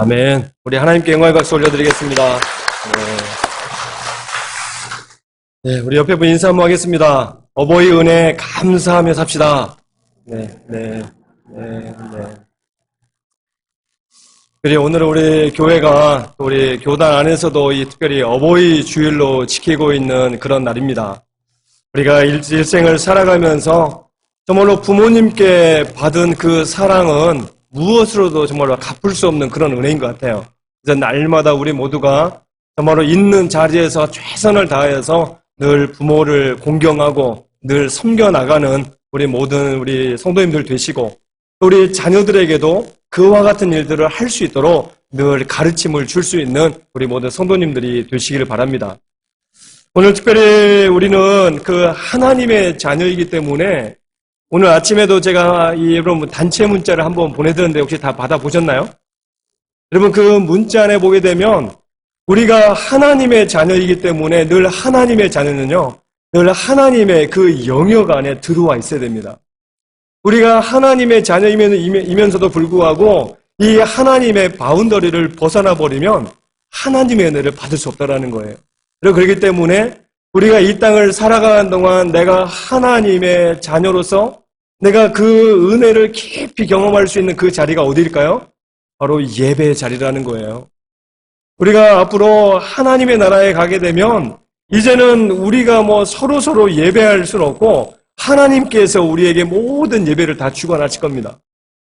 아멘. 우리 하나님께 영광의 박수 올려드리겠습니다. 네, 우리 옆에 분 인사 한번 하겠습니다. 어버이 은혜 감사하며 삽시다. 네. 그리고 오늘 우리 교회가 우리 교단 안에서도 특별히 어버이 주일로 지키고 있는 그런 날입니다. 우리가 일생을 살아가면서 정말로 부모님께 받은 그 사랑은 무엇으로도 정말로 갚을 수 없는 그런 은혜인 것 같아요. 그래서 날마다 우리 모두가 정말로 있는 자리에서 최선을 다해서 늘 부모를 공경하고 늘 섬겨나가는 우리 모든 우리 성도님들 되시고, 우리 자녀들에게도 그와 같은 일들을 할 수 있도록 늘 가르침을 줄 수 있는 우리 모든 성도님들이 되시기를 바랍니다. 오늘 특별히 우리는 그 하나님의 자녀이기 때문에 오늘 아침에도 제가 여러분 단체 문자를 한번 보내드렸는데 혹시 다 받아보셨나요? 여러분 그 문자 안에 보게 되면 우리가 하나님의 자녀이기 때문에 늘 하나님의 자녀는요, 늘 하나님의 그 영역 안에 들어와 있어야 됩니다. 우리가 하나님의 자녀이면서도 불구하고 이 하나님의 바운더리를 벗어나 버리면 하나님의 은혜를 받을 수 없다라는 거예요. 그렇기 때문에 우리가 이 땅을 살아가는 동안 내가 하나님의 자녀로서 내가 그 은혜를 깊이 경험할 수 있는 그 자리가 어디일까요? 바로 예배의 자리라는 거예요. 우리가 앞으로 하나님의 나라에 가게 되면 이제는 우리가 서로 예배할 수는 없고 하나님께서 우리에게 모든 예배를 다 주관하실 겁니다.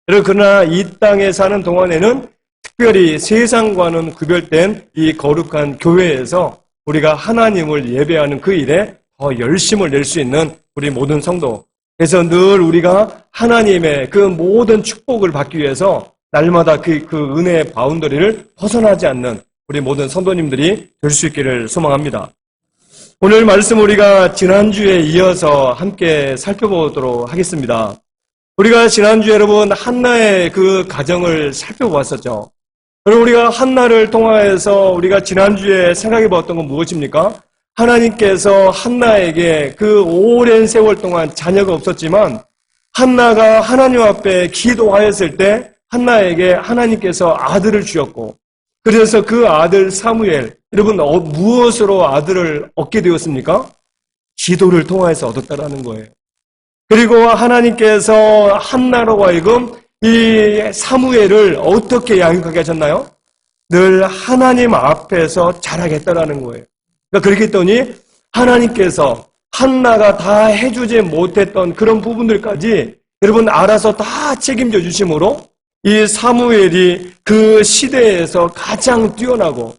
그러나 이 땅에 사는 동안에는 특별히 세상과는 구별된 이 거룩한 교회에서 우리가 하나님을 예배하는 그 일에 더 열심을 낼 수 있는 우리 모든 성도. 그래서 늘 우리가 하나님의 그 모든 축복을 받기 위해서 날마다 그 은혜의 바운더리를 벗어나지 않는 우리 모든 성도님들이 될 수 있기를 소망합니다. 오늘 말씀 우리가 지난주에 이어서 함께 살펴보도록 하겠습니다. 우리가 지난주에 여러분 한나의 그 가정을 살펴보았었죠. 그리고 우리가 한나를 통하여서 우리가 지난주에 생각해 보았던 건 무엇입니까? 하나님께서 한나에게 그 오랜 세월 동안 자녀가 없었지만 한나가 하나님 앞에 기도하였을 때 한나에게 하나님께서 아들을 주었고, 그래서 그 아들 사무엘, 여러분 무엇으로 아들을 얻게 되었습니까? 기도를 통해서 얻었다라는 거예요. 그리고 하나님께서 한나로 하여금 이 사무엘을 어떻게 양육하게 하셨나요? 늘 하나님 앞에서 자라겠다라는 거예요. 그러니까 그렇게 했더니 하나님께서 한나가 다 해주지 못했던 그런 부분들까지 여러분 알아서 다 책임져 주심으로 이 사무엘이 그 시대에서 가장 뛰어나고,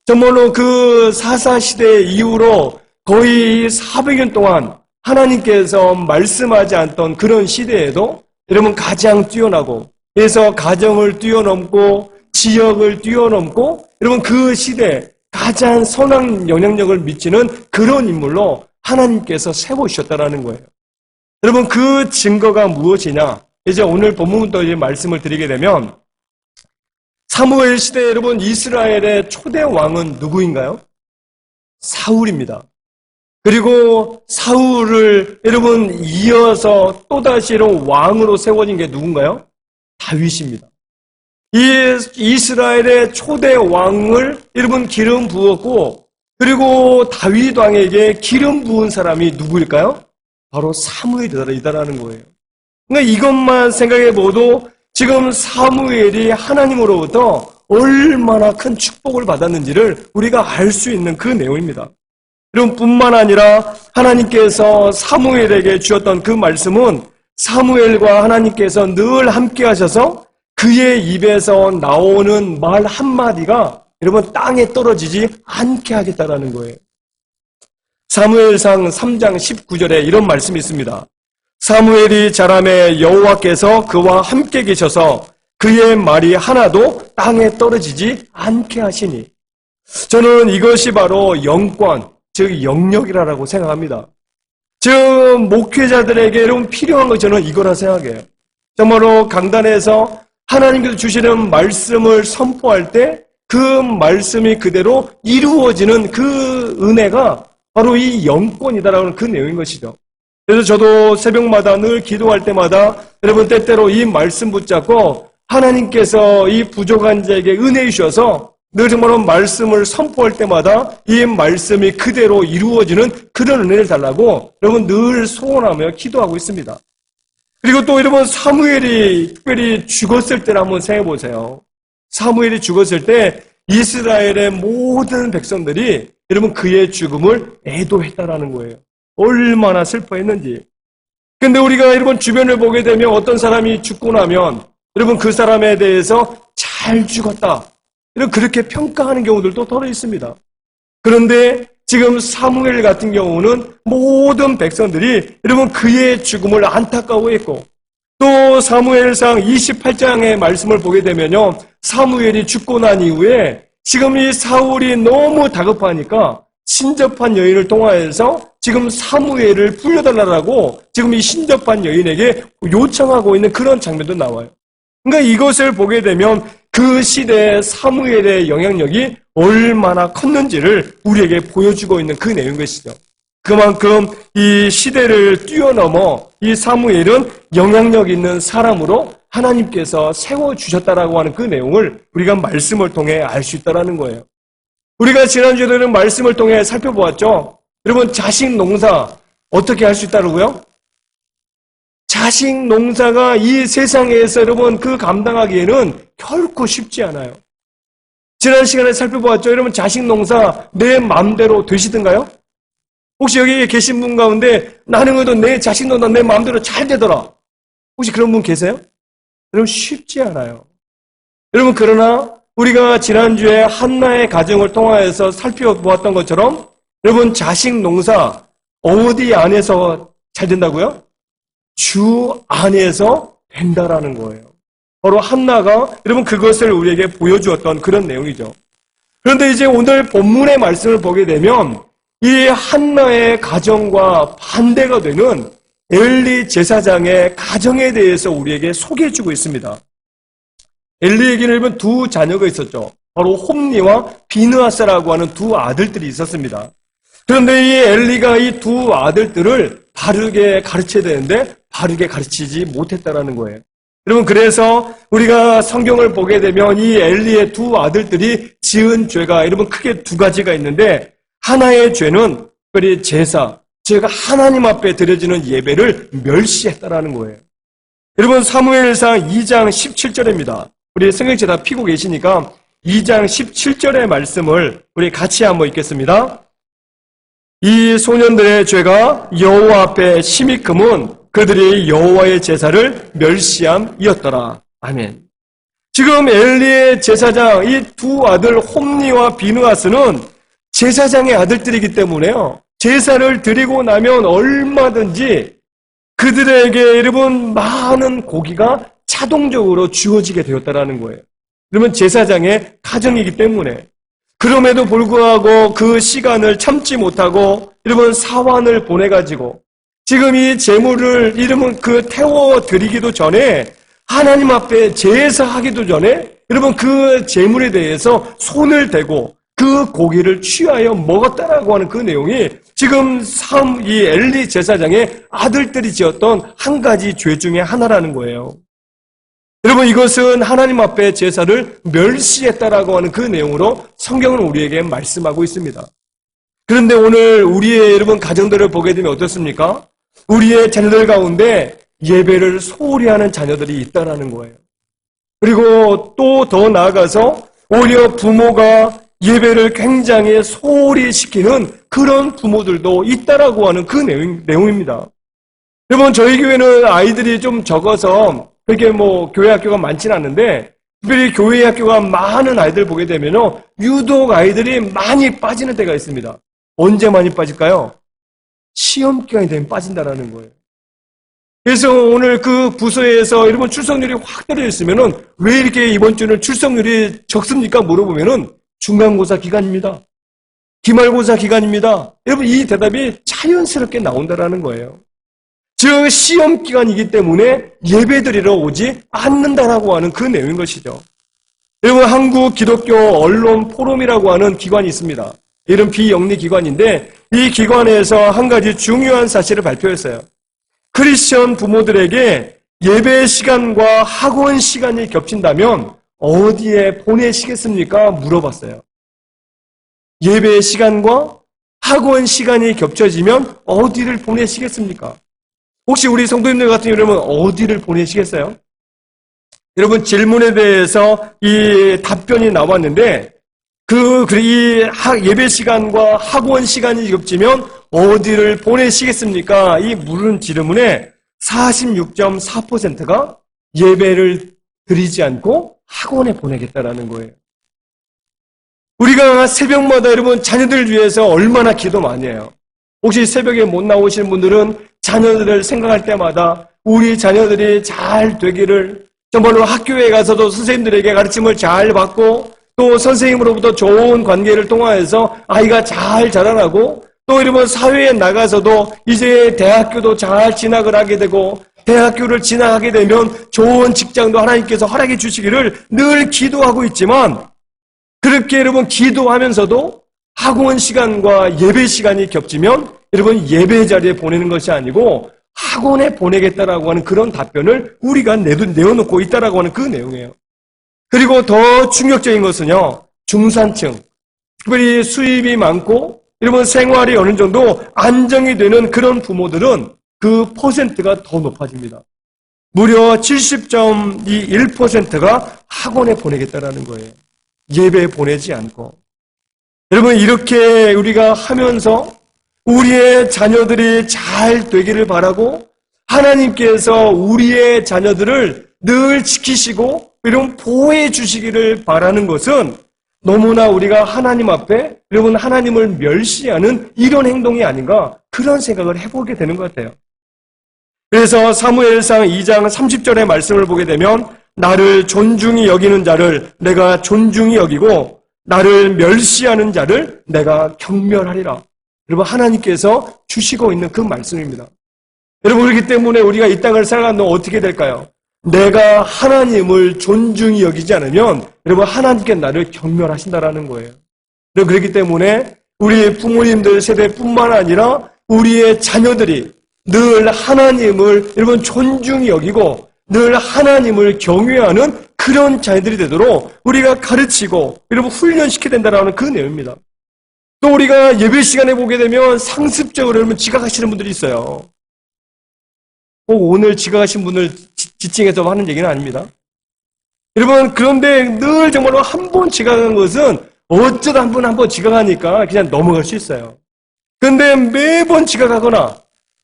정말로 그 사사시대 이후로 거의 400년 동안 하나님께서 말씀하지 않던 그런 시대에도 여러분 가장 뛰어나고, 그래서 가정을 뛰어넘고 지역을 뛰어넘고 여러분 그 시대에 가장 선한 영향력을 미치는 그런 인물로 하나님께서 세워주셨다라는 거예요. 여러분 그 증거가 무엇이냐? 이제 오늘 본문부터 이제 말씀을 드리게 되면 사무엘 시대 여러분 이스라엘의 초대 왕은 누구인가요? 사울입니다. 그리고 사울을 여러분 이어서 또다시 이런 왕으로 세워진 게 누군가요? 다윗입니다. 이 이스라엘의 초대 왕을 여러분 기름 부었고, 그리고 다윗 왕에게 기름 부은 사람이 누구일까요? 바로 사무엘이다라는 거예요. 그러니까 이것만 생각해 봐도 지금 사무엘이 하나님으로부터 얼마나 큰 축복을 받았는지를 우리가 알 수 있는 그 내용입니다. 여러분 뿐만 아니라 하나님께서 사무엘에게 주었던 그 말씀은 사무엘과 하나님께서 늘 함께 하셔서 그의 입에서 나오는 말 한마디가 여러분 땅에 떨어지지 않게 하겠다라는 거예요. 사무엘상 3장 19절에 이런 말씀이 있습니다. 사무엘이 자라매 여호와께서 그와 함께 계셔서 그의 말이 하나도 땅에 떨어지지 않게 하시니. 저는 이것이 바로 영권, 즉 영역이라고 생각합니다. 즉 목회자들에게 여러분 필요한 거 저는 이거라 생각해요. 정말로 강단에서 하나님께서 주시는 말씀을 선포할 때 그 말씀이 그대로 이루어지는 그 은혜가 바로 이 영권이다라는 그 내용인 것이죠. 그래서 저도 새벽마다 늘 기도할 때마다 여러분 때때로 이 말씀 붙잡고 하나님께서 이 부족한 자에게 은혜 주셔서 늘 정말로 말씀을 선포할 때마다 이 말씀이 그대로 이루어지는 그런 은혜를 달라고 여러분 늘 소원하며 기도하고 있습니다. 그리고 또 여러분 사무엘이 특별히 죽었을 때를 한번 생각해 보세요. 사무엘이 죽었을 때 이스라엘의 모든 백성들이 여러분 그의 죽음을 애도했다라는 거예요. 얼마나 슬퍼했는지. 근데 우리가 여러분 주변을 보게 되면 어떤 사람이 죽고 나면 여러분 그 사람에 대해서 잘 죽었다. 이런 그렇게 평가하는 경우들도 더러 있습니다. 그런데 지금 사무엘 같은 경우는 모든 백성들이 여러분 그의 죽음을 안타까워했고 또 사무엘상 28장의 말씀을 보게 되면요. 사무엘이 죽고 난 이후에 지금 이 사울이 너무 다급하니까 신접한 여인을 통하여서 지금 사무엘을 불러달라고 지금 이 신접한 여인에게 요청하고 있는 그런 장면도 나와요. 그러니까 이것을 보게 되면 그 시대의 사무엘의 영향력이 얼마나 컸는지를 우리에게 보여주고 있는 그 내용인 것이죠. 그만큼 이 시대를 뛰어넘어 이 사무엘은 영향력 있는 사람으로 하나님께서 세워주셨다라고 하는 그 내용을 우리가 말씀을 통해 알 수 있다는 거예요. 우리가 지난주에는 말씀을 통해 살펴보았죠. 여러분 자식 농사 어떻게 할 수 있다고요? 자식 농사가 이 세상에서 여러분 그 감당하기에는 결코 쉽지 않아요. 지난 시간에 살펴보았죠. 여러분 자식 농사 내 마음대로 되시던가요? 혹시 여기 계신 분 가운데 나는 그래도 내 자식 농사 내 마음대로 잘 되더라. 혹시 그런 분 계세요? 여러분 쉽지 않아요. 여러분 그러나 우리가 지난주에 한나의 가정을 통하여서 살펴보았던 것처럼 여러분 자식 농사 어디 안에서 잘 된다고요? 주 안에서 된다라는 거예요. 바로 한나가 여러분 그것을 우리에게 보여주었던 그런 내용이죠. 그런데 이제 오늘 본문의 말씀을 보게 되면 이 한나의 가정과 반대가 되는 엘리 제사장의 가정에 대해서 우리에게 소개해주고 있습니다. 엘리에게는 여러분 두 자녀가 있었죠. 바로 홈니와 비느하스라고 하는 두 아들들이 있었습니다. 그런데 이 엘리가 이 두 아들들을 바르게 가르쳐야 되는데 바르게 가르치지 못했다라는 거예요. 여러분 그래서 우리가 성경을 보게 되면 이 엘리의 두 아들들이 지은 죄가 여러분 크게 두 가지가 있는데 하나의 죄는 특별히 제사, 제가 하나님 앞에 드려지는 예배를 멸시했다라는 거예요. 여러분 사무엘상 2장 17절입니다. 우리 성경책 다 피고 계시니까 2장 17절의 말씀을 우리 같이 한번 읽겠습니다. 이 소년들의 죄가 여호와 앞에 심히 크면 그들이 여호와의 제사를 멸시함이었더라. 아멘. 지금 엘리의 제사장 이 두 아들 홈니와 비느하스는 제사장의 아들들이기 때문에요. 제사를 드리고 나면 얼마든지 그들에게 여러분 많은 고기가 자동적으로 주어지게 되었다라는 거예요. 그러면 제사장의 가정이기 때문에 그럼에도 불구하고 그 시간을 참지 못하고 여러분 사환을 보내가지고 지금 이 제물을 이러면 그 태워드리기도 전에 하나님 앞에 제사하기도 전에 여러분 그 제물에 대해서 손을 대고 그 고기를 취하여 먹었다라고 하는 그 내용이 지금 이 엘리 제사장의 아들들이 지었던 한 가지 죄 중에 하나라는 거예요. 여러분 이것은 하나님 앞에 제사를 멸시했다라고 하는 그 내용으로 성경은 우리에게 말씀하고 있습니다. 그런데 오늘 우리의 여러분 가정들을 보게 되면 어떻습니까? 우리의 자녀들 가운데 예배를 소홀히 하는 자녀들이 있다라는 거예요. 그리고 또 더 나아가서 오히려 부모가 예배를 굉장히 소홀히 시키는 그런 부모들도 있다라고 하는 그 내용입니다. 여러분 저희 교회는 아이들이 좀 적어서 그렇게 교회 학교가 많지는 않는데 특별히 교회 학교가 많은 아이들 보게 되면요 유독 아이들이 많이 빠지는 때가 있습니다. 언제 많이 빠질까요? 시험 기간이 되면 빠진다라는 거예요. 그래서 오늘 그 부서에서 여러분 출석률이 확 떨어져 있으면은 왜 이렇게 이번 주는 출석률이 적습니까? 물어보면은 중간고사 기간입니다. 기말고사 기간입니다. 여러분 이 대답이 자연스럽게 나온다라는 거예요. 즉 시험 기간이기 때문에 예배드리러 오지 않는다라고 하는 그 내용인 것이죠. 여러분 한국 기독교 언론 포럼이라고 하는 기관이 있습니다. 이런 비영리 기관인데 이 기관에서 한 가지 중요한 사실을 발표했어요. 크리스천 부모들에게 예배 시간과 학원 시간이 겹친다면 어디에 보내시겠습니까? 물어봤어요. 예배 시간과 학원 시간이 겹쳐지면 어디를 보내시겠습니까? 혹시 우리 성도님들 같은 경우는 어디를 보내시겠어요? 여러분, 질문에 대해서 이 답변이 나왔는데, 이 예배 시간과 학원 시간이 겹치면 어디를 보내시겠습니까? 이 물은 질문에 46.4%가 예배를 드리지 않고 학원에 보내겠다라는 거예요. 우리가 새벽마다 여러분 자녀들을 위해서 얼마나 기도 많이 해요. 혹시 새벽에 못 나오시는 분들은 자녀들을 생각할 때마다 우리 자녀들이 잘 되기를, 정말로 학교에 가서도 선생님들에게 가르침을 잘 받고 또 선생님으로부터 좋은 관계를 통하여서 아이가 잘 자라나고, 또 여러분 사회에 나가서도 이제 대학교도 잘 진학을 하게 되고, 대학교를 진학하게 되면 좋은 직장도 하나님께서 허락해 주시기를 늘 기도하고 있지만, 그렇게 여러분 기도하면서도 학원 시간과 예배 시간이 겹치면 여러분 예배 자리에 보내는 것이 아니고 학원에 보내겠다라고 하는 그런 답변을 우리가 내어놓고 있다라고 하는 그 내용이에요. 그리고 더 충격적인 것은요, 중산층, 특별히 수입이 많고 여러분 생활이 어느 정도 안정이 되는 그런 부모들은 그 퍼센트가 더 높아집니다. 무려 70.21%가 학원에 보내겠다라는 거예요. 예배에 보내지 않고. 여러분, 이렇게 우리가 하면서 우리의 자녀들이 잘 되기를 바라고 하나님께서 우리의 자녀들을 늘 지키시고 이런 보호해 주시기를 바라는 것은 너무나 우리가 하나님 앞에 여러분 하나님을 멸시하는 이런 행동이 아닌가, 그런 생각을 해보게 되는 것 같아요. 그래서 사무엘상 2장 30절의 말씀을 보게 되면 나를 존중히 여기는 자를 내가 존중히 여기고 나를 멸시하는 자를 내가 경멸하리라. 여러분, 하나님께서 주시고 있는 그 말씀입니다. 여러분, 그렇기 때문에 우리가 이 땅을 살아가면 어떻게 될까요? 내가 하나님을 존중히 여기지 않으면 여러분 하나님께 나를 경멸하신다라는 거예요. 여러분, 그렇기 때문에 우리 부모님들 세대뿐만 아니라 우리의 자녀들이 늘 하나님을 여러분 존중히 여기고 늘 하나님을 경외하는 그런 자녀들이 되도록 우리가 가르치고 여러분 훈련시켜야 된다는 그 내용입니다. 또 우리가 예배 시간에 보게 되면 상습적으로 여러분 지각하시는 분들이 있어요. 꼭 오늘 지각하신 분을 지칭해서 하는 얘기는 아닙니다. 여러분, 그런데 늘 정말로 한 번 지각한 것은 어쩌다 한 번 지각하니까 그냥 넘어갈 수 있어요. 그런데 매번 지각하거나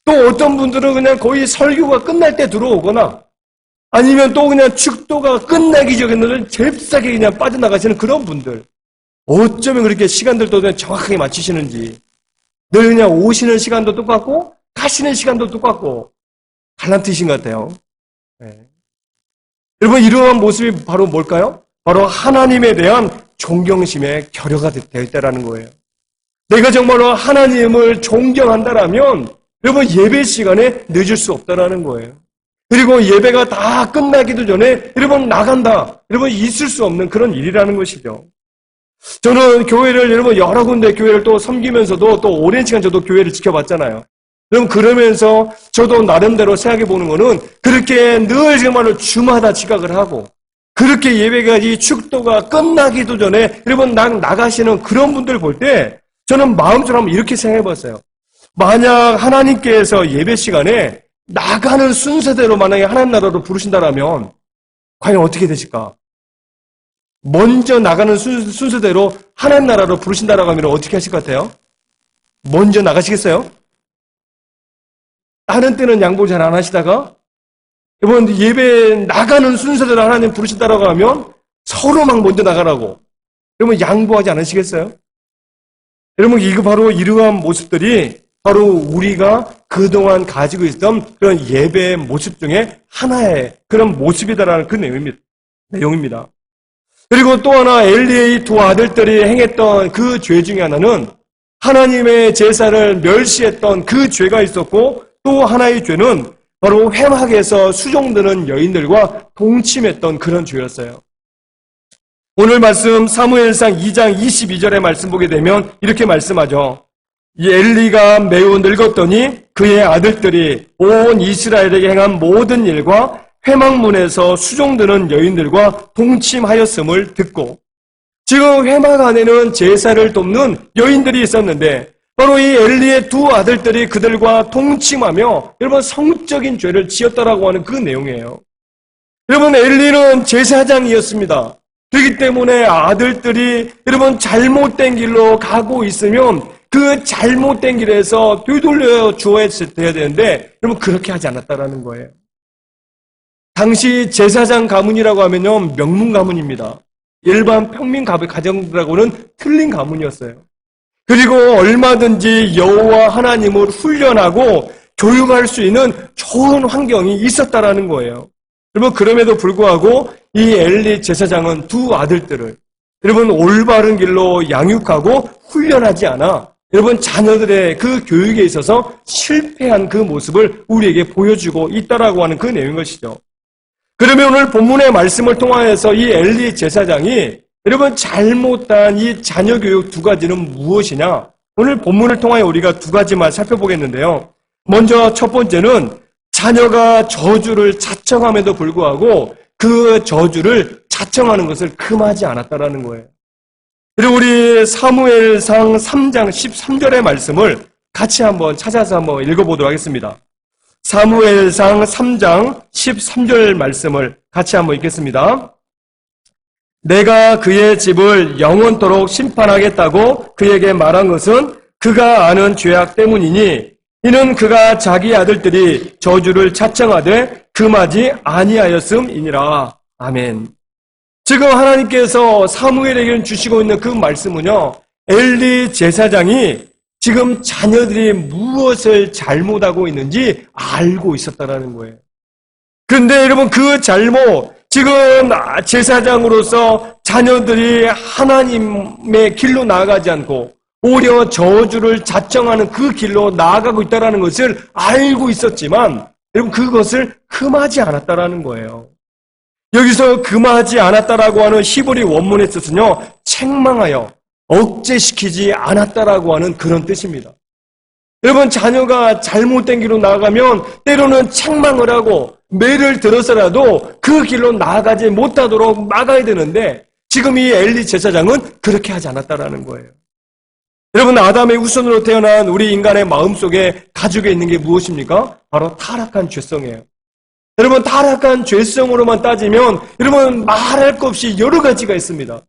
또 어떤 분들은 그냥 거의 설교가 끝날 때 들어오거나 아니면 또 그냥 축도가 끝나기 전에는 잽싸게 그냥 빠져나가시는 그런 분들, 어쩌면 그렇게 시간들도 그냥 정확하게 맞추시는지, 늘 그냥 오시는 시간도 똑같고 가시는 시간도 똑같고 달란트이신 것 같아요. 네. 여러분, 이러한 모습이 바로 뭘까요? 바로 하나님에 대한 존경심의 결여가 되어 있다는 거예요. 내가 정말로 하나님을 존경한다라면 여러분 예배 시간에 늦을 수 없다라는 거예요. 그리고 예배가 다 끝나기도 전에 여러분 나간다, 여러분 있을 수 없는 그런 일이라는 것이죠. 저는 교회를 여러분 여러 군데 교회를 또 섬기면서도 또 오랜 시간 저도 교회를 지켜봤잖아요. 그럼 그러면서 저도 나름대로 생각해 보는 거는 그렇게 늘 정말로 주마다 지각을 하고 그렇게 예배가 이 축도가 끝나기도 전에 여러분 나가시는 그런 분들 볼 때 저는 마음처럼 한번 이렇게 생각해 봤어요. 만약 하나님께서 예배 시간에 나가는 순서대로 만약에 하나님 나라로 부르신다라면 과연 어떻게 되실까? 먼저 나가는 순서대로 하나님 나라로 부르신다라고 하면 어떻게 하실 것 같아요? 먼저 나가시겠어요? 다른 때는 양보 잘 안 하시다가 이번 예배 나가는 순서대로 하나님 부르신다라고 하면 서로 막 먼저 나가라고 여러분 양보하지 않으시겠어요? 여러분, 이거 바로 이러한 모습들이 바로 우리가 그동안 가지고 있던 그런 예배의 모습 중에 하나의 그런 모습이다라는 그 내용입니다. 그리고 또 하나 엘리의 두 아들들이 행했던 그 죄 중에 하나는 하나님의 제사를 멸시했던 그 죄가 있었고, 또 하나의 죄는 바로 회막에서 수종드는 여인들과 동침했던 그런 죄였어요. 오늘 말씀 사무엘상 2장 22절의 말씀 보게 되면 이렇게 말씀하죠. 이 엘리가 매우 늙었더니 그의 아들들이 온 이스라엘에게 행한 모든 일과 회막문에서 수종드는 여인들과 동침하였음을 듣고, 지금 회막 안에는 제사를 돕는 여인들이 있었는데 바로 이 엘리의 두 아들들이 그들과 동침하며 여러분 성적인 죄를 지었다라고 하는 그 내용이에요. 여러분, 엘리는 제사장이었습니다. 그렇기 때문에 아들들이 여러분 잘못된 길로 가고 있으면 그 잘못된 길에서 되돌려 주어야 되는데 여러분 그렇게 하지 않았다라는 거예요. 당시 제사장 가문이라고 하면요, 명문 가문입니다. 일반 평민 가정들하고는 틀린 가문이었어요. 그리고 얼마든지 여호와 하나님을 훈련하고 교육할 수 있는 좋은 환경이 있었다라는 거예요. 여러분, 그럼에도 불구하고 이 엘리 제사장은 두 아들들을 여러분 올바른 길로 양육하고 훈련하지 않아 여러분 자녀들의 그 교육에 있어서 실패한 그 모습을 우리에게 보여주고 있다라고 하는 그 내용인 것이죠. 그러면 오늘 본문의 말씀을 통하여서 이 엘리 제사장이 여러분 잘못한 이 자녀 교육 두 가지는 무엇이냐? 오늘 본문을 통하여 우리가 두 가지만 살펴보겠는데요. 먼저 첫 번째는 자녀가 저주를 자청함에도 불구하고 그 저주를 자청하는 것을 금하지 않았다라는 거예요. 그리고 우리 사무엘상 3장 13절의 말씀을 같이 한번 찾아서 한번 읽어보도록 하겠습니다. 사무엘상 3장 13절 말씀을 같이 한번 읽겠습니다. 내가 그의 집을 영원토록 심판하겠다고 그에게 말한 것은 그가 아는 죄악 때문이니 이는 그가 자기 아들들이 저주를 자청하되 금하지 아니하였음이니라. 아멘. 지금 하나님께서 사무엘에게 주시고 있는 그 말씀은요, 엘리 제사장이 지금 자녀들이 무엇을 잘못하고 있는지 알고 있었다라는 거예요. 그런데 여러분 그 잘못, 지금 제사장으로서 자녀들이 하나님의 길로 나아가지 않고 오히려 저주를 자청하는 그 길로 나아가고 있다는 것을 알고 있었지만 여러분 그것을 금하지 않았다라는 거예요. 여기서 금하지 않았다라고 하는 히브리 원문의 뜻은요, 책망하여 억제시키지 않았다라고 하는 그런 뜻입니다. 여러분 자녀가 잘못된 길로 나아가면 때로는 책망을 하고 매를 들어서라도 그 길로 나아가지 못하도록 막아야 되는데 지금 이 엘리 제사장은 그렇게 하지 않았다라는 거예요. 여러분 아담의 후손으로 태어난 우리 인간의 마음속에 가지고 있는 게 무엇입니까? 바로 타락한 죄성이에요. 여러분 타락한 죄성으로만 따지면 여러분 말할 것 없이 여러 가지가 있습니다.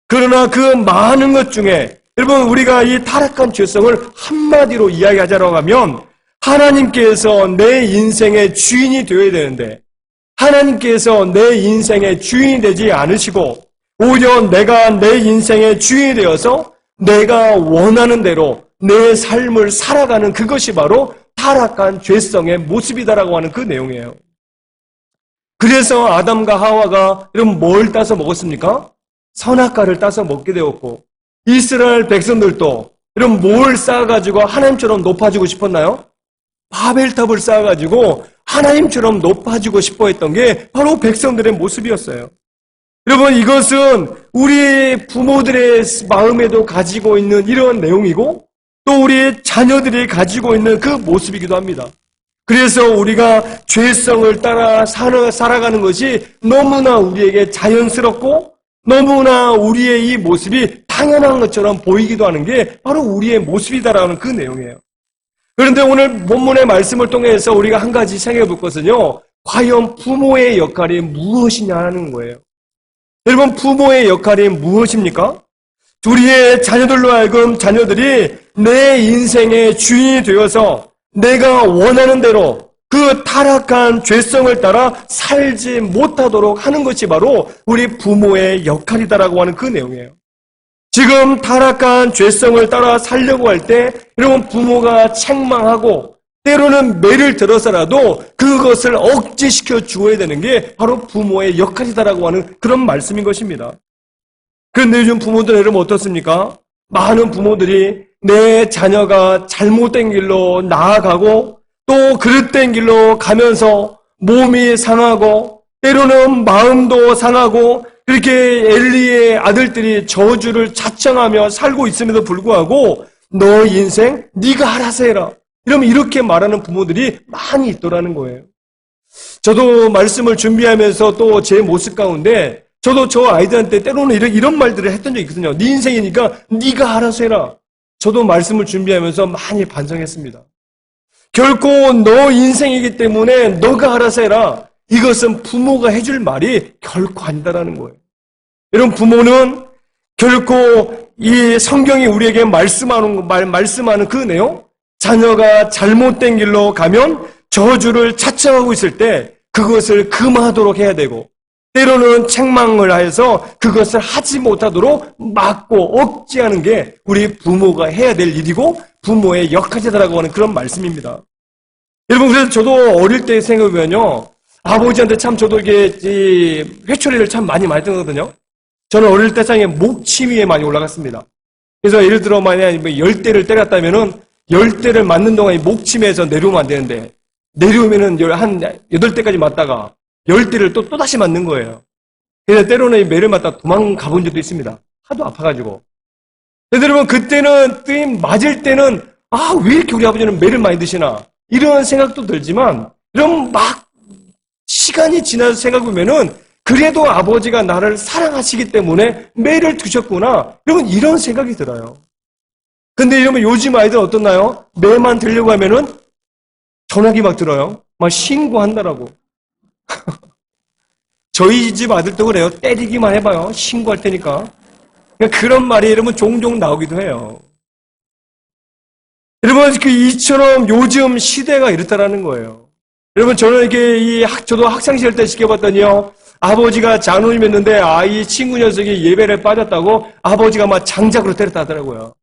그러나 그 많은 것 중에 여러분 우리가 이 타락한 죄성을 한마디로 이야기하자라고 하면 하나님께서 내 인생의 주인이 되어야 되는데 하나님께서 내 인생의 주인이 되지 않으시고 오히려 내가 내 인생의 주인이 되어서 내가 원하는 대로 내 삶을 살아가는 그것이 바로 타락한 죄성의 모습이다라고 하는 그 내용이에요. 그래서 아담과 하와가 여러분 뭘 따서 먹었습니까? 선악과를 따서 먹게 되었고 이스라엘 백성들도 여러분 뭘 쌓아가지고 하나님처럼 높아지고 싶었나요? 바벨탑을 쌓아가지고 하나님처럼 높아지고 싶어 했던 게 바로 백성들의 모습이었어요. 여러분 이것은 우리 부모들의 마음에도 가지고 있는 이런 내용이고 또 우리 자녀들이 가지고 있는 그 모습이기도 합니다. 그래서 우리가 죄성을 따라 살아가는 것이 너무나 우리에게 자연스럽고 너무나 우리의 이 모습이 당연한 것처럼 보이기도 하는 게 바로 우리의 모습이다라는 그 내용이에요. 그런데 오늘 본문의 말씀을 통해서 우리가 한 가지 생각해 볼 것은요, 과연 부모의 역할이 무엇이냐 하는 거예요. 여러분 부모의 역할이 무엇입니까? 우리의 자녀들로 하여금 자녀들이 내 인생의 주인이 되어서 내가 원하는 대로 그 타락한 죄성을 따라 살지 못하도록 하는 것이 바로 우리 부모의 역할이다라고 하는 그 내용이에요. 지금 타락한 죄성을 따라 살려고 할 때 여러분 부모가 책망하고 때로는 매를 들어서라도 그것을 억제시켜 주어야 되는 게 바로 부모의 역할이다라고 하는 그런 말씀인 것입니다. 그런데 요즘 부모들 여러분 어떻습니까? 많은 부모들이 내 자녀가 잘못된 길로 나아가고 또 그릇된 길로 가면서 몸이 상하고 때로는 마음도 상하고 그렇게 엘리의 아들들이 저주를 자청하며 살고 있음에도 불구하고 너 인생 네가 알아서 해라. 이러면 이렇게 말하는 부모들이 많이 있더라는 거예요. 저도 말씀을 준비하면서 또 제 모습 가운데 저도 저 아이들한테 때로는 이런 말들을 했던 적이 있거든요. 네 인생이니까 네가 알아서 해라. 저도 말씀을 준비하면서 많이 반성했습니다. 결코 너 인생이기 때문에 너가 알아서 해라. 이것은 부모가 해줄 말이 결코 아니다라는 거예요. 여러분, 부모는 결코 이 성경이 우리에게 말씀하는 그 내용, 자녀가 잘못된 길로 가면 저주를 자청하고 있을 때 그것을 금하도록 해야 되고, 때로는 책망을 해서 그것을 하지 못하도록 막고 억제하는 게 우리 부모가 해야 될 일이고 부모의 역할이다라고 하는 그런 말씀입니다. 여러분, 그래서 저도 어릴 때 생각해보면요, 아버지한테 참 저도 이게 회초리를 참 많이 했거든요. 저는 어릴 때 상에 목치위에 많이 올라갔습니다. 그래서 예를 들어 만약 10대를 때렸다면은 10대를 맞는 동안 목침에서 내려오면 안 되는데, 내려오면은 한 8대까지 맞다가 10대를 또 다시 맞는 거예요. 그래서 때로는 매를 맞다 도망가 본 적도 있습니다. 하도 아파가지고. 그래서 여러분, 그때는 맞을 때는 왜 이렇게 우리 아버지는 매를 많이 드시나 이런 생각도 들지만, 이런 막 시간이 지나서 생각해보면은 그래도 아버지가 나를 사랑하시기 때문에 매를 두셨구나, 여러분, 이런 생각이 들어요. 근데 이러면 요즘 아이들 어떻나요? 매만 들려고 하면은 전화기 막 들어요. 막 신고한다라고. 저희 집 아들도 그래요. 때리기만 해봐요. 신고할 테니까. 그러니까 그런 말이 여러분 종종 나오기도 해요. 여러분, 이처럼 요즘 시대가 이렇다라는 거예요. 여러분, 저는 저도 학창시절 때 지켜봤더니요, 아버지가 장로님이었는데 이 친구 녀석이 예배를 빠졌다고 아버지가 막 장작으로 때렸다 하더라고요.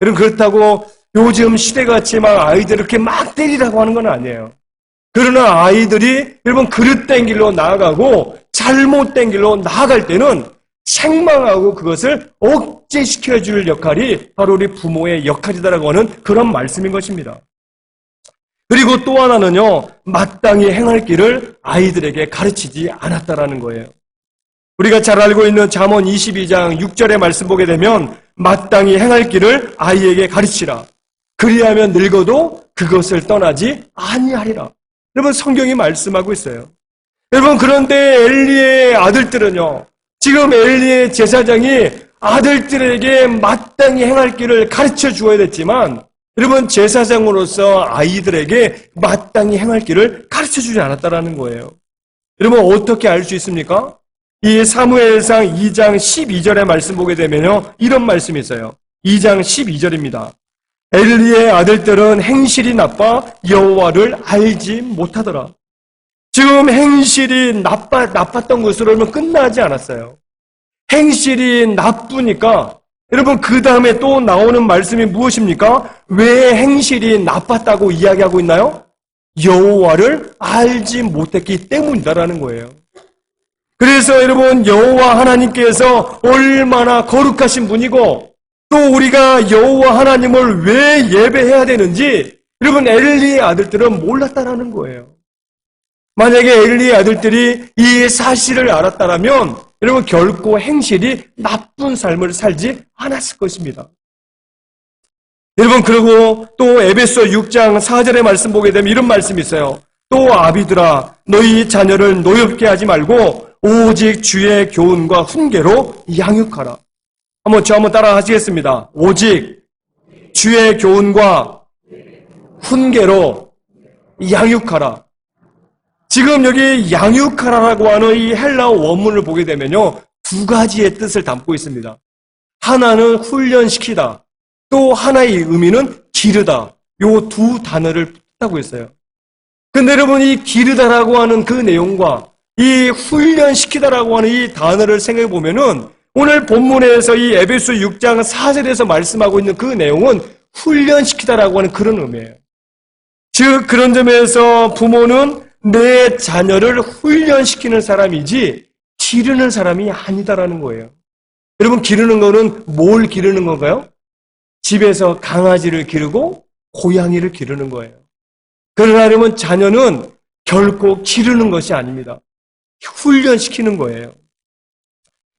여러분, 그렇다고 요즘 시대같이 막 아이들을 이렇게 막 때리라고 하는 건 아니에요. 그러나 아이들이 여러분 그릇된 길로 나아가고 잘못된 길로 나아갈 때는 책망하고 그것을 억제시켜줄 역할이 바로 우리 부모의 역할이다라고 하는 그런 말씀인 것입니다. 그리고 또 하나는요, 마땅히 행할 길을 아이들에게 가르치지 않았다라는 거예요. 우리가 잘 알고 있는 잠언 22장 6절의 말씀 보게 되면 마땅히 행할 길을 아이에게 가르치라. 그리하면 늙어도 그것을 떠나지 아니하리라. 여러분, 성경이 말씀하고 있어요. 여러분, 그런데 엘리의 아들들은요, 지금 엘리의 제사장이 아들들에게 마땅히 행할 길을 가르쳐 주어야 됐지만, 여러분, 제사장으로서 아이들에게 마땅히 행할 길을 가르쳐 주지 않았다라는 거예요. 여러분, 어떻게 알 수 있습니까? 이 사무엘상 2장 12절의 말씀 보게 되면요, 이런 말씀이 있어요. 2장 12절입니다. 엘리의 아들들은 행실이 나빠 여호와를 알지 못하더라. 지금 행실이 나빴던 것으로는 끝나지 않았어요. 행실이 나쁘니까 여러분, 그 다음에 또 나오는 말씀이 무엇입니까? 왜 행실이 나빴다고 이야기하고 있나요? 여호와를 알지 못했기 때문이다라는 거예요. 그래서 여러분, 여호와 하나님께서 얼마나 거룩하신 분이고 또 우리가 여호와 하나님을 왜 예배해야 되는지 여러분, 엘리의 아들들은 몰랐다라는 거예요. 만약에 엘리의 아들들이 이 사실을 알았다라면 여러분, 결코 행실이 나쁜 삶을 살지 않았을 것입니다. 여러분, 그리고 또 에베소 6장 4절의 말씀 보게 되면 이런 말씀이 있어요. 또 아비들아, 너희 자녀를 노엽게 하지 말고 오직 주의 교훈과 훈계로 양육하라. 저 한번 따라 하시겠습니다. 오직 주의 교훈과 훈계로 양육하라. 지금 여기 양육하라라고 하는 이 헬라어 원문을 보게 되면요, 두 가지의 뜻을 담고 있습니다. 하나는 훈련시키다, 또 하나의 의미는 기르다. 요 두 단어를 뜻하고 있어요. 근데 여러분, 이 기르다라고 하는 그 내용과 이 훈련시키다라고 하는 이 단어를 생각해 보면은 오늘 본문에서 이 에베소 6장 4절에서 말씀하고 있는 그 내용은 훈련시키다라고 하는 그런 의미예요. 즉, 그런 점에서 부모는 내 자녀를 훈련시키는 사람이지 기르는 사람이 아니다라는 거예요. 여러분, 기르는 거는 뭘 기르는 건가요? 집에서 강아지를 기르고 고양이를 기르는 거예요. 그러나 여러분, 자녀는 결코 기르는 것이 아닙니다. 훈련시키는 거예요.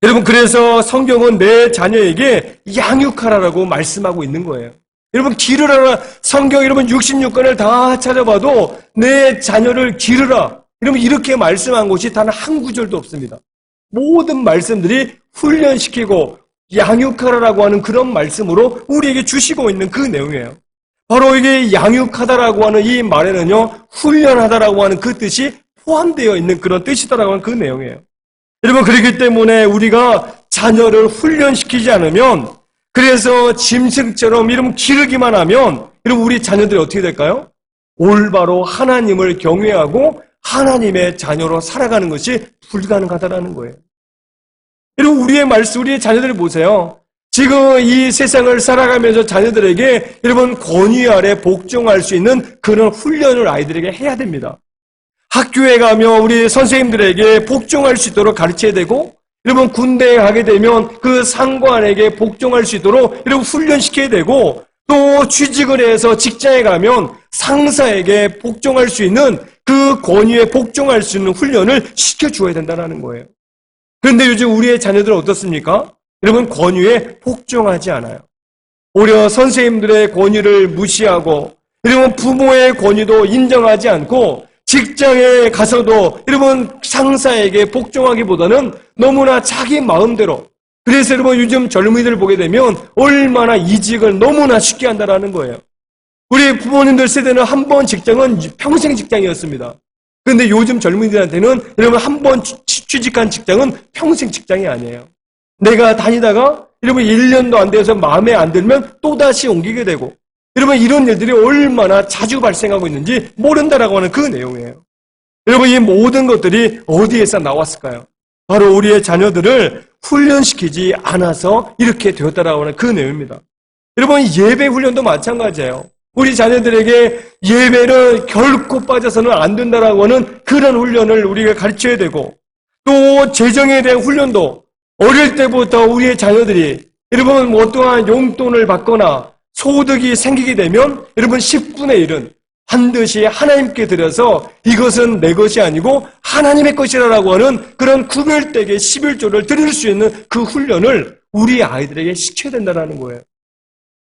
여러분, 그래서 성경은 내 자녀에게 양육하라라고 말씀하고 있는 거예요. 여러분, 기르라. 성경 여러분 66권을 다 찾아봐도 내 자녀를 기르라. 여러분 이렇게 말씀한 곳이 단 한 구절도 없습니다. 모든 말씀들이 훈련시키고 양육하라라고 하는 그런 말씀으로 우리에게 주시고 있는 그 내용이에요. 바로 이게 양육하다라고 하는 이 말에는요, 훈련하다라고 하는 그 뜻이 포함되어 있는 그런 뜻이다라고 하는 그 내용이에요. 여러분, 그렇기 때문에 우리가 자녀를 훈련시키지 않으면, 그래서 짐승처럼 이름 기르기만 하면, 여러분, 우리 자녀들이 어떻게 될까요? 올바로 하나님을 경외하고 하나님의 자녀로 살아가는 것이 불가능하다라는 거예요. 여러분, 우리의 말씀, 우리의 자녀들을 보세요. 지금 이 세상을 살아가면서 자녀들에게 여러분 권위 아래 복종할 수 있는 그런 훈련을 아이들에게 해야 됩니다. 학교에 가면 우리 선생님들에게 복종할 수 있도록 가르쳐야 되고, 여러분 군대에 가게 되면 그 상관에게 복종할 수 있도록 여러분 훈련시켜야 되고, 또 취직을 해서 직장에 가면 상사에게 복종할 수 있는 그 권위에 복종할 수 있는 훈련을 시켜주어야 된다는 거예요. 그런데 요즘 우리의 자녀들은 어떻습니까? 여러분 권위에 복종하지 않아요. 오히려 선생님들의 권위를 무시하고, 여러분 부모의 권위도 인정하지 않고, 직장에 가서도 여러분 상사에게 복종하기보다는 너무나 자기 마음대로, 그래서 여러분 요즘 젊은이들 보게 되면 얼마나 이직을 너무나 쉽게 한다라는 거예요. 우리 부모님들 세대는 한 번 직장은 평생 직장이었습니다. 그런데 요즘 젊은이들한테는 여러분 한 번 취직한 직장은 평생 직장이 아니에요. 내가 다니다가 여러분 1년도 안 돼서 마음에 안 들면 또다시 옮기게 되고, 여러분 이런 일들이 얼마나 자주 발생하고 있는지 모른다라고 하는 그 내용이에요. 여러분 이 모든 것들이 어디에서 나왔을까요? 바로 우리의 자녀들을 훈련시키지 않아서 이렇게 되었다라고 하는 그 내용입니다. 여러분 예배 훈련도 마찬가지예요. 우리 자녀들에게 예배를 결코 빠져서는 안 된다라고 하는 그런 훈련을 우리가 가르쳐야 되고, 또 재정에 대한 훈련도 어릴 때부터 우리의 자녀들이 여러분 어떠한 용돈을 받거나 소득이 생기게 되면 여러분 10분의 1은 반드시 하나님께 드려서 이것은 내 것이 아니고 하나님의 것이라고 하는 그런 구별되게 11조를 드릴 수 있는 그 훈련을 우리 아이들에게 시켜야 된다는 거예요.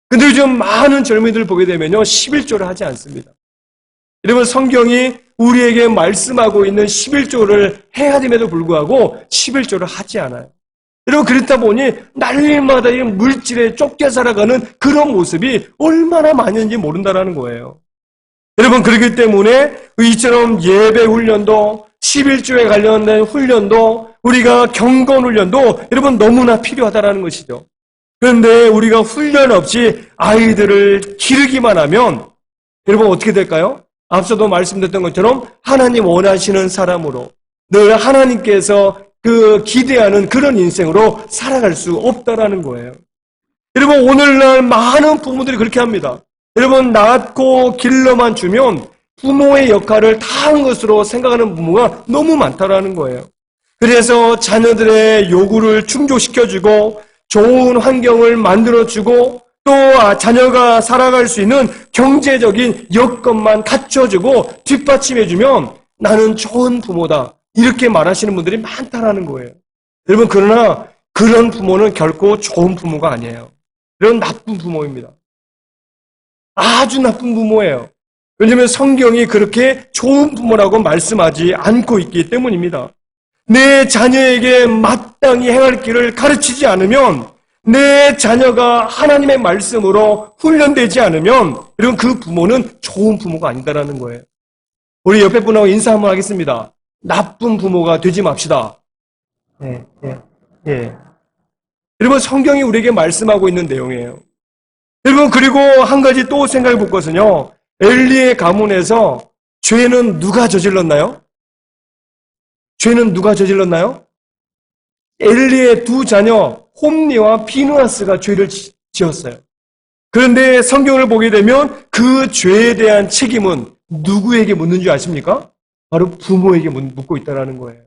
근데 요즘 많은 젊은이들 보게 되면요 11조를 하지 않습니다. 여러분 성경이 우리에게 말씀하고 있는 11조를 해야 됨에도 불구하고 11조를 하지 않아요. 여러분 그렇다 보니 날마다 이 물질에 쫓겨 살아가는 그런 모습이 얼마나 많은지 모른다라는 거예요. 여러분 그렇기 때문에 이처럼 예배 훈련도 11조에 관련된 훈련도 우리가 경건 훈련도 여러분 너무나 필요하다라는 것이죠. 그런데 우리가 훈련 없이 아이들을 기르기만 하면 여러분 어떻게 될까요? 앞서도 말씀드렸던 것처럼 하나님 원하시는 사람으로 늘 하나님께서 그 기대하는 그런 인생으로 살아갈 수 없다라는 거예요. 여러분 오늘날 많은 부모들이 그렇게 합니다. 여러분 낳고 길러만 주면 부모의 역할을 다 한 것으로 생각하는 부모가 너무 많다라는 거예요. 그래서 자녀들의 요구를 충족시켜주고 좋은 환경을 만들어주고 또 자녀가 살아갈 수 있는 경제적인 여건만 갖춰주고 뒷받침해주면 나는 좋은 부모다, 이렇게 말하시는 분들이 많다라는 거예요. 여러분 그러나 그런 부모는 결코 좋은 부모가 아니에요. 이런 나쁜 부모입니다. 아주 나쁜 부모예요. 왜냐하면 성경이 그렇게 좋은 부모라고 말씀하지 않고 있기 때문입니다. 내 자녀에게 마땅히 행할 길을 가르치지 않으면, 내 자녀가 하나님의 말씀으로 훈련되지 않으면 여러분 그 부모는 좋은 부모가 아니다라는 거예요. 우리 옆에 분하고 인사 한번 하겠습니다. 나쁜 부모가 되지 맙시다. 예. 여러분 성경이 우리에게 말씀하고 있는 내용이에요. 여러분 그리고 한 가지 또 생각해 볼 것은요, 엘리의 가문에서 죄는 누가 저질렀나요? 죄는 누가 저질렀나요? 엘리의 두 자녀 홈니와 비누아스가 죄를 지었어요. 그런데 성경을 보게 되면 그 죄에 대한 책임은 누구에게 묻는 줄 아십니까? 바로 부모에게 묻고 있다는 거예요.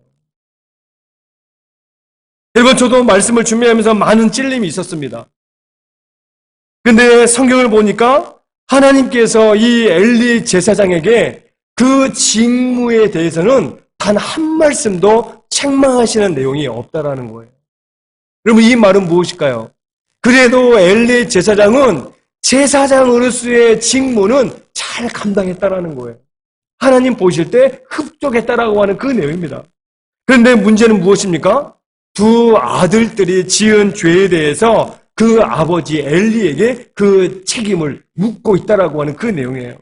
여러분 저도 말씀을 준비하면서 많은 찔림이 있었습니다. 그런데 성경을 보니까 하나님께서 이 엘리 제사장에게 그 직무에 대해서는 단 한 말씀도 책망하시는 내용이 없다라는 거예요. 여러분 이 말은 무엇일까요? 그래도 엘리 제사장은 제사장으로서의 직무는 잘 감당했다라는 거예요. 하나님 보실 때 흡족했다라고 하는 그 내용입니다. 그런데 문제는 무엇입니까? 두 아들들이 지은 죄에 대해서 그 아버지 엘리에게 그 책임을 묻고 있다라고 하는 그 내용이에요.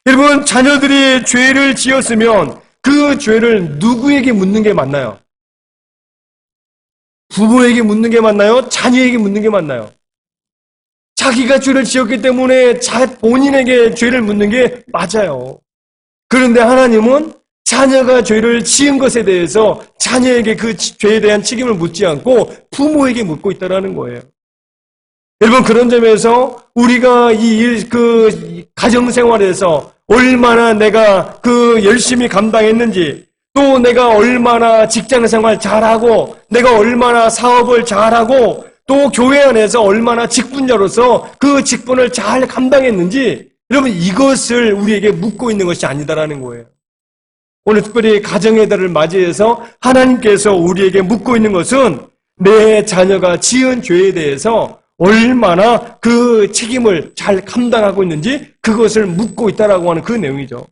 여러분, 자녀들이 죄를 지었으면 그 죄를 누구에게 묻는 게 맞나요? 부모에게 묻는 게 맞나요? 자녀에게 묻는 게 맞나요? 자기가 죄를 지었기 때문에 본인에게 죄를 묻는 게 맞아요. 그런데 하나님은 자녀가 죄를 지은 것에 대해서 자녀에게 그 죄에 대한 책임을 묻지 않고 부모에게 묻고 있다는 거예요. 여러분, 그런 점에서 우리가 그 가정생활에서 얼마나 내가 열심히 감당했는지, 또 내가 얼마나 직장생활 잘하고, 내가 얼마나 사업을 잘하고, 또 교회 안에서 얼마나 직분자로서 그 직분을 잘 감당했는지, 여러분, 이것을 우리에게 묻고 있는 것이 아니다라는 거예요. 오늘 특별히 가정의 달을 맞이해서 하나님께서 우리에게 묻고 있는 것은 내 자녀가 지은 죄에 대해서 얼마나 그 책임을 잘 감당하고 있는지 그것을 묻고 있다라고 하는 그 내용이죠.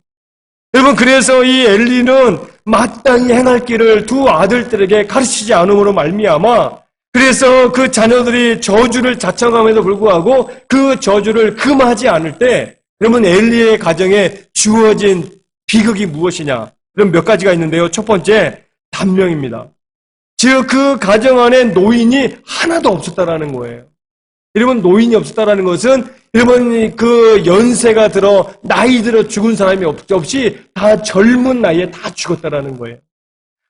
여러분, 그래서 이 엘리는 마땅히 행할 길을 두 아들들에게 가르치지 않음으로 말미암아 그래서 그 자녀들이 저주를 자청함에도 불구하고 그 저주를 금하지 않을 때 여러분, 엘리의 가정에 주어진 비극이 무엇이냐? 그럼 몇 가지가 있는데요. 첫 번째, 단명입니다. 즉, 그 가정 안에 노인이 하나도 없었다라는 거예요. 여러분, 노인이 없었다라는 것은 여러분 그 연세가 들어 나이 들어 죽은 사람이 없이 다 젊은 나이에 다 죽었다라는 거예요.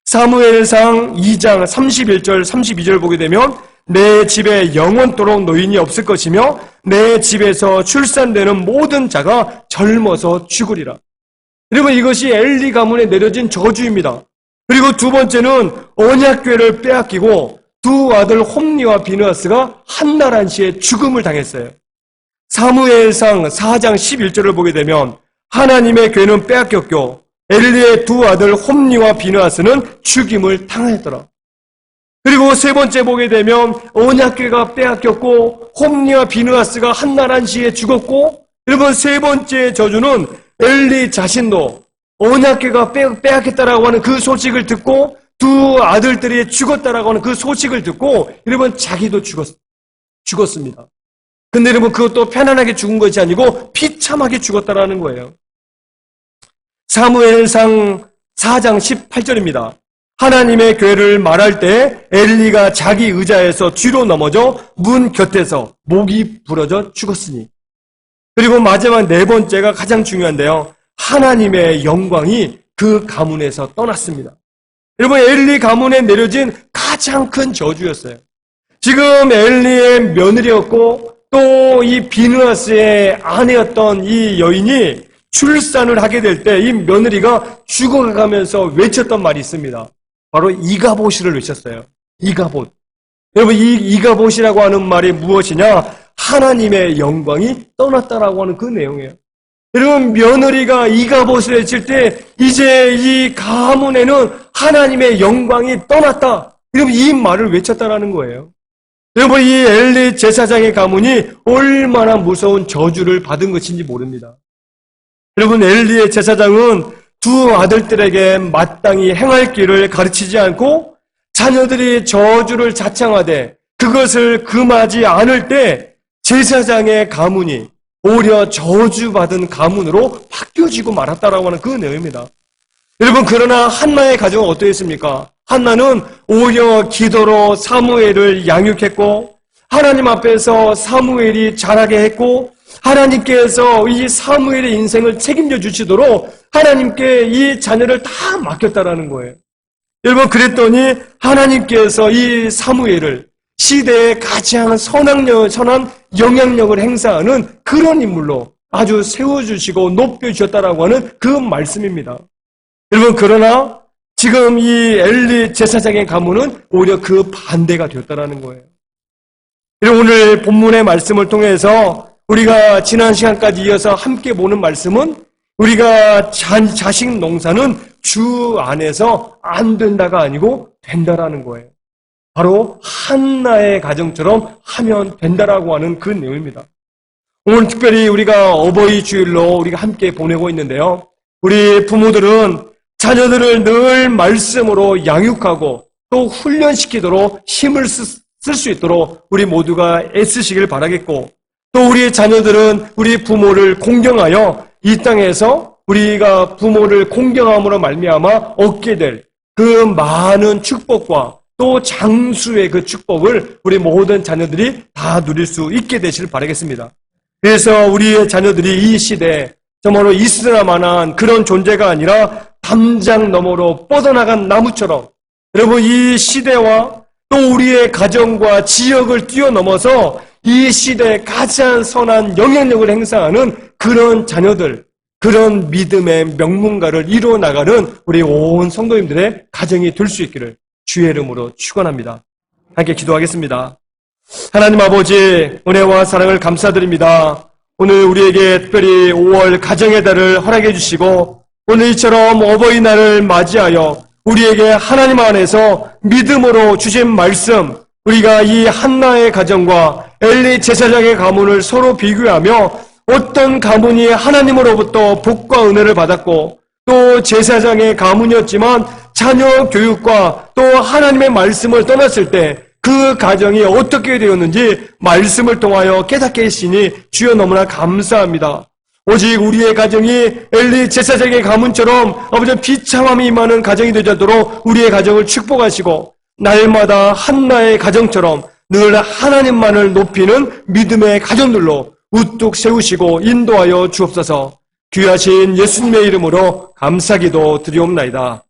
사무엘상 2장 31절 32절 보게 되면 내 집에 영원토록 노인이 없을 것이며 내 집에서 출산되는 모든 자가 젊어서 죽으리라. 여러분, 이것이 엘리 가문에 내려진 저주입니다. 그리고 두 번째는 언약궤를 빼앗기고 두 아들 홈니와 비느하스가 한날 한시에 죽음을 당했어요. 사무엘상 4장 11절을 보게 되면 하나님의 궤는 빼앗겼고 엘리의 두 아들 홈니와 비느하스는 죽임을 당하였더라. 그리고 세 번째 보게 되면 언약궤가 빼앗겼고 홈니와 비느하스가 한날 한시에 죽었고, 여러분 세 번째 저주는 엘리 자신도 언약궤가 빼앗겼다라고 하는 그 소식을 듣고 두 아들들이 죽었다라고 하는 그 소식을 듣고 여러분 자기도 죽었습니다. 근데 여러분 그것도 편안하게 죽은 것이 아니고 비참하게 죽었다라는 거예요. 사무엘상 4장 18절입니다. 하나님의 궤를 말할 때 엘리가 자기 의자에서 뒤로 넘어져 문 곁에서 목이 부러져 죽었으니. 그리고 마지막 네 번째가 가장 중요한데요. 하나님의 영광이 그 가문에서 떠났습니다. 여러분, 엘리 가문에 내려진 가장 큰 저주였어요. 지금 엘리의 며느리였고 또 이 비느하스의 아내였던 이 여인이 출산을 하게 될 때 이 며느리가 죽어가면서 외쳤던 말이 있습니다. 바로 이가봇이를 외쳤어요. 이가봇. 여러분, 이 이가봇이라고 하는 말이 무엇이냐? 하나님의 영광이 떠났다라고 하는 그 내용이에요. 여러분, 며느리가 이가봇을 외칠 때 이제 이 가문에는 하나님의 영광이 떠났다. 여러분, 이 말을 외쳤다라는 거예요. 여러분, 이 엘리 제사장의 가문이 얼마나 무서운 저주를 받은 것인지 모릅니다. 여러분, 엘리의 제사장은 두 아들들에게 마땅히 행할 길을 가르치지 않고 자녀들이 저주를 자청하되 그것을 금하지 않을 때 제사장의 가문이 오히려 저주받은 가문으로 바뀌어지고 말았다라고 하는 그 내용입니다. 여러분, 그러나 한나의 가정은 어떠했습니까? 한나는 오히려 기도로 사무엘을 양육했고 하나님 앞에서 사무엘이 자라게 했고 하나님께서 이 사무엘의 인생을 책임져 주시도록 하나님께 이 자녀를 다 맡겼다라는 거예요. 여러분, 그랬더니 하나님께서 이 사무엘을 시대에 가장 선한 영향력을 행사하는 그런 인물로 아주 세워주시고 높여주셨다라고 하는 그 말씀입니다. 여러분, 그러나 지금 이 엘리 제사장의 가문은 오히려 그 반대가 되었다라는 거예요. 여러분, 오늘 본문의 말씀을 통해서 우리가 지난 시간까지 이어서 함께 보는 말씀은 우리가 자식 농사는 주 안에서 안 된다가 아니고 된다라는 거예요. 바로 한나의 가정처럼 하면 된다라고 하는 그 내용입니다. 오늘 특별히 우리가 어버이 주일로 우리가 함께 보내고 있는데요. 우리 부모들은 자녀들을 늘 말씀으로 양육하고 또 훈련시키도록 힘을 쓸 수 있도록 우리 모두가 애쓰시길 바라겠고, 또 우리 자녀들은 우리 부모를 공경하여 이 땅에서 우리가 부모를 공경함으로 말미암아 얻게 될 그 많은 축복과 또 장수의 그 축복을 우리 모든 자녀들이 다 누릴 수 있게 되시길 바라겠습니다. 그래서 우리의 자녀들이 이 시대에 정말로 있으나 마나한 그런 존재가 아니라 담장 너머로 뻗어나간 나무처럼, 여러분, 이 시대와 또 우리의 가정과 지역을 뛰어넘어서 이 시대에 가장 선한 영향력을 행사하는 그런 자녀들, 그런 믿음의 명문가를 이루어 나가는 우리 온 성도님들의 가정이 될 수 있기를 주의 이름으로 축원합니다. 함께 기도하겠습니다. 하나님 아버지, 은혜와 사랑을 감사드립니다. 오늘 우리에게 특별히 5월 가정의 달을 허락해 주시고, 오늘 이처럼 어버이날을 맞이하여 우리에게 하나님 안에서 믿음으로 주신 말씀, 우리가 이 한나의 가정과 엘리 제사장의 가문을 서로 비교하며 어떤 가문이 하나님으로부터 복과 은혜를 받았고 또 제사장의 가문이었지만 자녀 교육과 또 하나님의 말씀을 떠났을 때 그 가정이 어떻게 되었는지 말씀을 통하여 깨닫게 하시니 주여 너무나 감사합니다. 오직 우리의 가정이 엘리 제사장의 가문처럼 아버지 비참함이 임하는 가정이 되지 않도록 우리의 가정을 축복하시고, 날마다 한나의 가정처럼 늘 하나님만을 높이는 믿음의 가정들로 우뚝 세우시고 인도하여 주옵소서. 귀하신 예수님의 이름으로 감사기도 드리옵나이다.